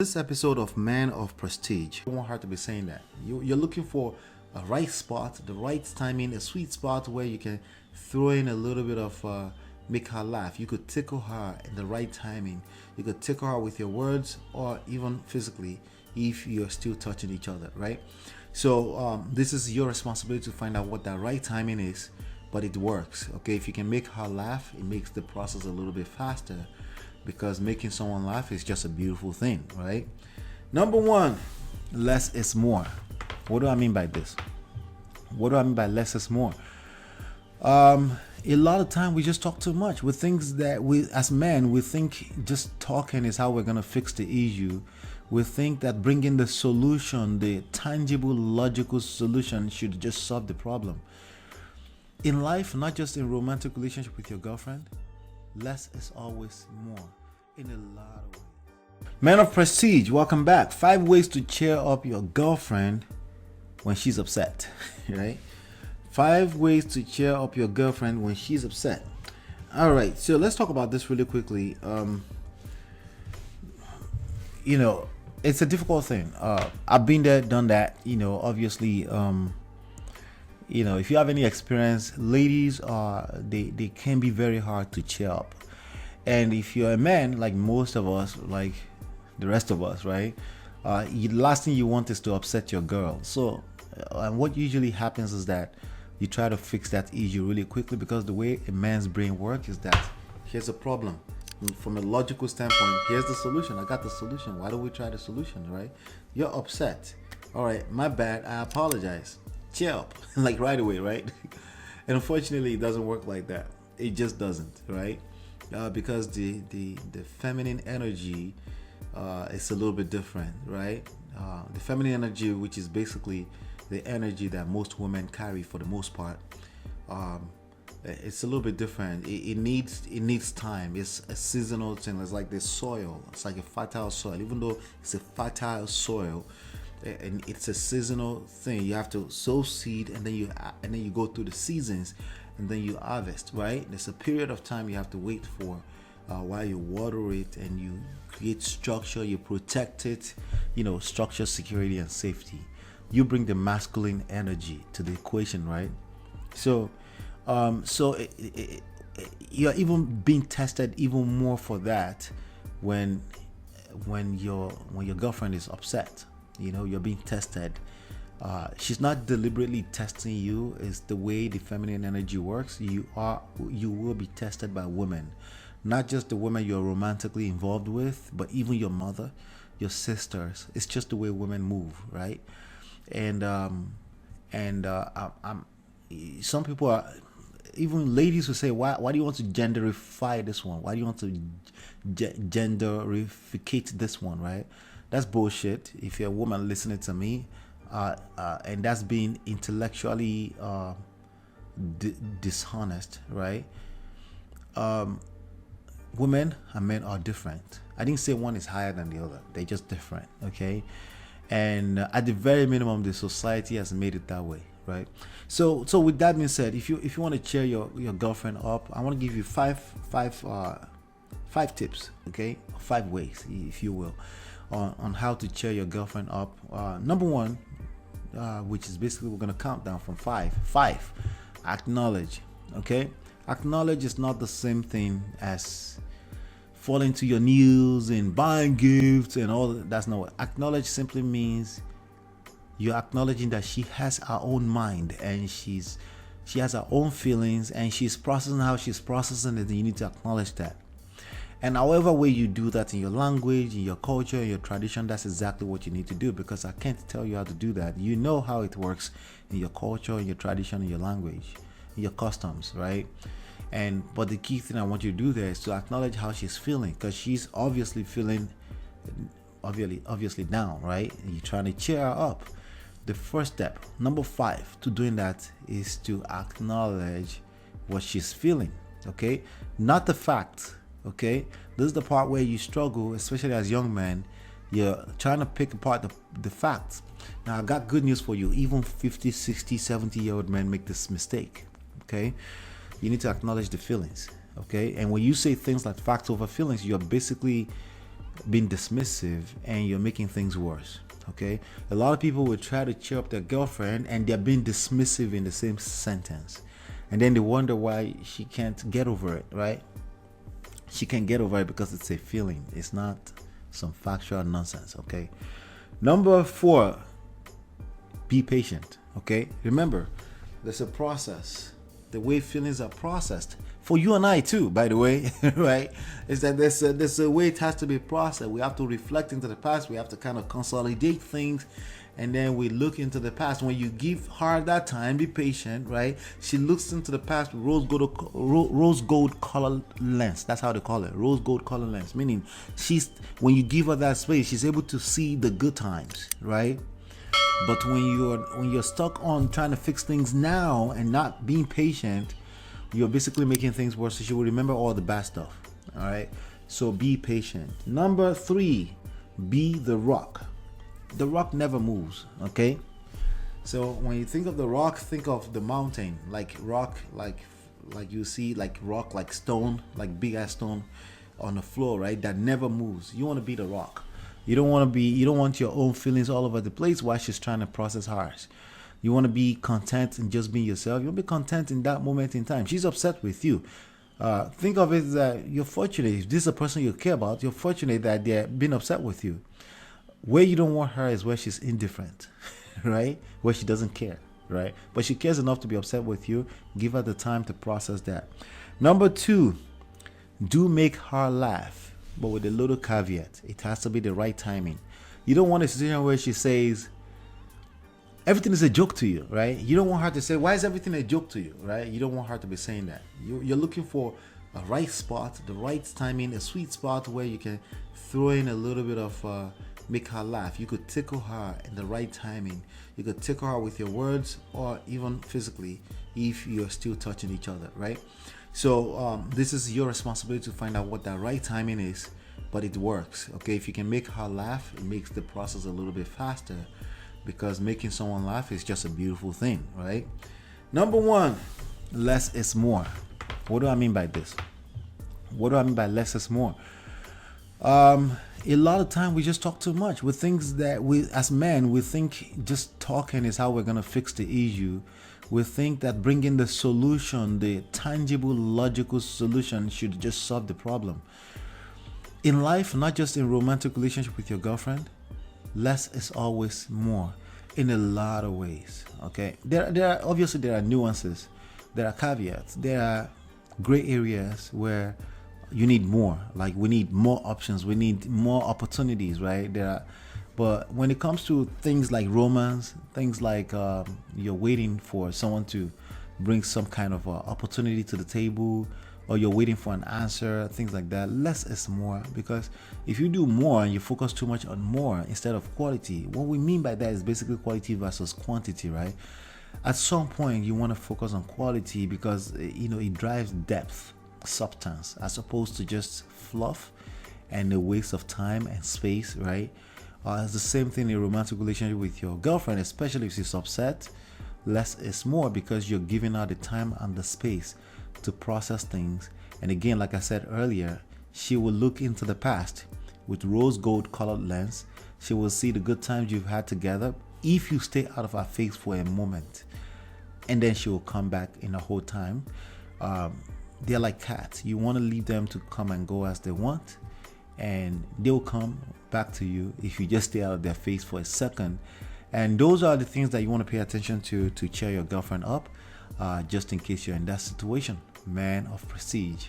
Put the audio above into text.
This episode of Man of Prestige, I want her to be saying that. You're looking for a right spot, the right timing, a sweet spot where you can throw in a little bit of make her laugh. You could tickle her in the right timing. You could tickle her with your words or even physically if you're still touching each other, right? So this is your responsibility to find out what that right timing is, but it works, okay? If you can make her laugh, it makes the process a little bit faster, because making someone laugh is just a beautiful thing, right? Number one, less is more. What do I mean by this? What do I mean by less is more? A lot of time we just talk too much. We think that as men, we think just talking is how we're gonna fix the issue. We think that bringing the solution, the tangible, logical solution, should just solve the problem. In life, not just in romantic relationship with your girlfriend, less is always more in a lot of ways. Man of Prestige, welcome back. 5 ways to cheer up your girlfriend when she's upset, right? 5 ways to cheer up your girlfriend when she's upset. All right, so let's talk about this really quickly. It's a difficult thing. I've been there, done that. Obviously, if you have any experience, ladies they can be very hard to cheer up. And if you're a man, like most of us, like the rest of us, right? The last thing you want is to upset your girl. So, what usually happens is that you try to fix that issue really quickly, because the way a man's brain works is that here's a problem. From a logical standpoint, here's the solution. I got the solution. Why don't we try the solution, right? You're upset. All right, my bad. I apologize. Cheer up, like right away, right? And unfortunately, it doesn't work like that. It just doesn't, right? Because the feminine energy is a little bit different, right? The feminine energy, which is basically the energy that most women carry for the most part, it's a little bit different. It needs time. It's a seasonal thing. It's like the soil. It's like a fertile soil. Even though it's a fertile soil, and it's a seasonal thing. You have to sow seed, and then you go through the seasons, and then you harvest, right? There's a period of time you have to wait for while you water it and you create structure, you protect it, structure, security, and safety. You bring the masculine energy to the equation, right? So you're even being tested even more for that when your girlfriend is upset. You're being tested. She's not deliberately testing you. It's the way the feminine energy works. You will be tested by women, not just the women you're romantically involved with, but even your mother, your sisters. It's just the way women move, right? And some people are, even ladies will say, why do you want to genderify this one? Why do you want to genderificate this one, right? That's bullshit. If you're a woman listening to me, and that's being intellectually dishonest, right? Women and men are different. I didn't say one is higher than the other. They're just different, okay? And at the very minimum, the society has made it that way, right? So with that being said, if you want to cheer your girlfriend up, I want to give you five tips, okay? 5 ways, if you will, on how to cheer your girlfriend up. Number 1, which is basically, we're going to count down from 5. 5, acknowledge, okay? Acknowledge is not the same thing as falling to your knees and buying gifts and all that. That's not what acknowledge simply means. You're acknowledging that she has her own mind, and she has her own feelings, and she's processing how she's processing it, and you need to acknowledge that. And however way you do that, in your language, in your culture, in your tradition, that's exactly what you need to do, because I can't tell you how to do that. You know how it works in your culture, in your tradition, in your language, in your customs, right? But the key thing I want you to do there is to acknowledge how she's feeling, because she's obviously feeling obviously down, right? And you're trying to cheer her up. The first step, number 5, to doing that is to acknowledge what she's feeling, okay? Not the fact, okay? This is the part where you struggle, especially as young men. You're trying to pick apart the facts. Now, I got good news for you. Even 50, 60, 70-year-old men make this mistake, okay? You need to acknowledge the feelings, okay? And when you say things like facts over feelings, you're basically being dismissive and you're making things worse. Okay, a lot of people will try to cheer up their girlfriend and they're being dismissive in the same sentence, and then they wonder why she can't get over it, right? She can't get over it because it's a feeling, it's not some factual nonsense. Okay, number 4, be patient. Okay, remember, there's a process. The way feelings are processed for you and I too, by the way, right? Is that there's a way it has to be processed. We have to reflect into the past. We have to kind of consolidate things, and then we look into the past. When you give her that time, be patient, right? She looks into the past with rose gold color lens. That's how they call it, rose gold color lens. Meaning, when you give her that space, she's able to see the good times, right? But when you're stuck on trying to fix things now and not being patient, you're basically making things worse. So she will remember all the bad stuff. All right. So be patient. Number 3, be the rock. The rock never moves. Okay. So when you think of the rock, think of the mountain, like rock, like you see, like rock, like stone, like big ass stone on the floor, right? That never moves. You want to be the rock. You don't want your own feelings all over the place while she's trying to process hers. You want to be content in just being yourself. You want to be content in that moment in time. She's upset with you. Think of it that you're fortunate. If this is a person you care about, you're fortunate that they're being upset with you. Where you don't want her is where she's indifferent, right? Where she doesn't care, right? But she cares enough to be upset with you. Give her the time to process that. Number 2, do make her laugh. But with a little caveat, it has to be the right timing. You don't want a situation where she says everything is a joke to you, right? You don't want her to say, why is everything a joke to you, right? You don't want her to be saying that. You're looking for a right spot, the right timing, a sweet spot where you can throw in a little bit of make her laugh. You could tickle her in the right timing. You could tickle her with your words or even physically if you're still touching each other, right? So this is your responsibility to find out what that right timing is, but it works. Okay, if you can make her laugh, it makes the process a little bit faster, because making someone laugh is just a beautiful thing, right? Number 1, less is more. What do I mean by this? What do I mean by less is more? A lot of time we just talk too much with things that we, as men, we think just talking is how we're gonna fix the issue. We think that bringing the solution, the tangible, logical solution, should just solve the problem. In life, not just in romantic relationship with your girlfriend, less is always more in a lot of ways. Okay, there are nuances, there are caveats, there are gray areas where you need more. Like we need more options, we need more opportunities, right? But when it comes to things like romance, things like you're waiting for someone to bring some kind of opportunity to the table, or you're waiting for an answer, things like that, less is more. Because if you do more and you focus too much on more instead of quality, what we mean by that is basically quality versus quantity, right? At some point you want to focus on quality because it drives depth, substance, as opposed to just fluff and a waste of time and space, right? It's the same thing in a romantic relationship with your girlfriend, especially if she's upset. Less is more because you're giving her the time and the space to process things. And again, like I said earlier, she will look into the past with rose gold colored lens. She will see the good times you've had together if you stay out of her face for a moment, and then she will come back in a whole time. They're like cats. You want to leave them to come and go as they want, and they'll come back to you if you just stay out of their face for a second. And those are the things that you want to pay attention to cheer your girlfriend up, just in case you're in that situation. Man of prestige.